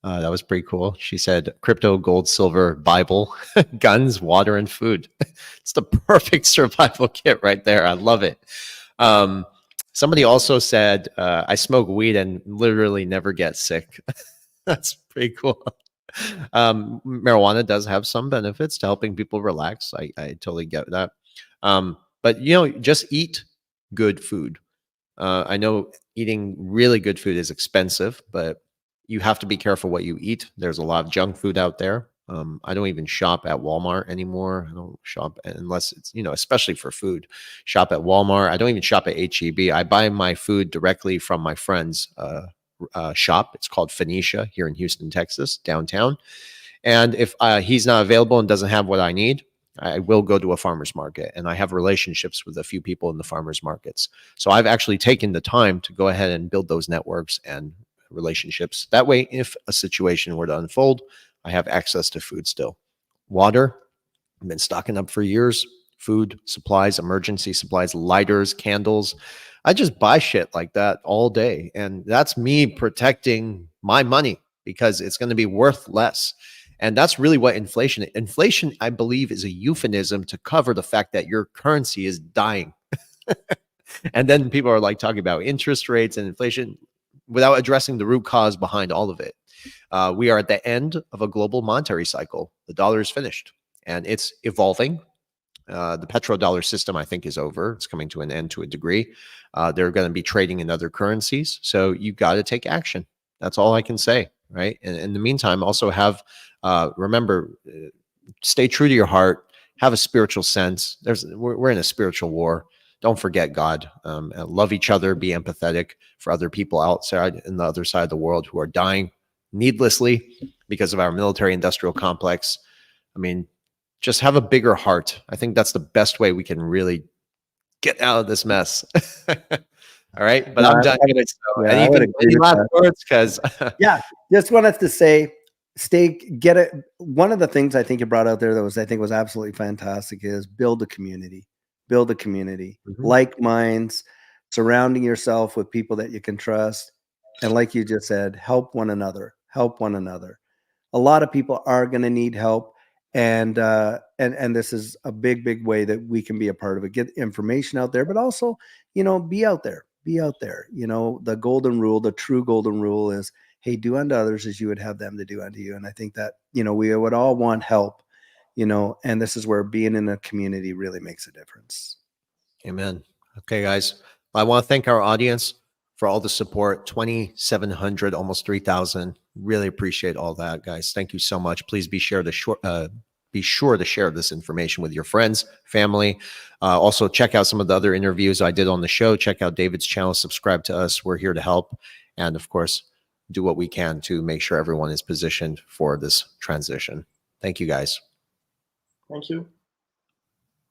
That was pretty cool. She said, crypto, gold, silver, Bible, guns, water, and food. It's the perfect survival kit right there. I love it. Somebody also said, I smoke weed and literally never get sick. That's pretty cool. Marijuana does have some benefits to helping people relax. I totally get that. But, just eat good food. I know eating really good food is expensive, but you have to be careful what you eat. There's a lot of junk food out there. I don't even shop at Walmart anymore. I don't shop unless it's, especially for food, shop at Walmart. I don't even shop at HEB. I buy my food directly from my friend's shop. It's called Phoenicia here in Houston, Texas, downtown. And if he's not available and doesn't have what I need, I will go to a farmer's market, and I have relationships with a few people in the farmer's markets. So I've actually taken the time to go ahead and build those networks and relationships. That way, if a situation were to unfold, I have access to food still. Water, I've been stocking up for years. Food, supplies, emergency supplies, lighters, candles. I just buy shit like that all day. And that's me protecting my money, because it's going to be worth less. And that's really what inflation, I believe, is a euphemism to cover the fact that your currency is dying. And then people are like talking about interest rates and inflation without addressing the root cause behind all of it. We are at the end of a global monetary cycle. The dollar is finished and it's evolving. The petrodollar system, I think, is over. It's coming to an end to a degree. They're going to be trading in other currencies. So you got to take action. That's all I can say, right? And in the meantime, also remember, stay true to your heart, have a spiritual sense. We're in a spiritual war. don't forget God. Love each other, be empathetic for other people outside in the other side of the world who are dying needlessly because of our military industrial complex. I mean, just have a bigger heart. I think that's the best way we can really get out of this mess. All right. But No, I'm done. I would, So yeah, I would agree any with last that. words? Because Yeah, just wanted to say, get it. One of the things I think you brought out there that was, I think, was absolutely fantastic is build a community, like minds, surrounding yourself with people that you can trust, and like you just said, help one another. A lot of people are going to need help, and this is a big way that we can be a part of it. Get information out there, but also, be out there. The golden rule, the true golden rule is, hey, do unto others as you would have them to do unto you. And I think that, we would all want help, and this is where being in a community really makes a difference. Amen. Okay, guys. I want to thank our audience for all the support. 2,700, almost 3,000. Really appreciate all that, guys. Thank you so much. Please be sure to share this information with your friends, family. Also, check out some of the other interviews I did on the show. Check out David's channel. Subscribe to us. We're here to help. And of course, do what we can to make sure everyone is positioned for this transition. Thank you, guys. Thank you.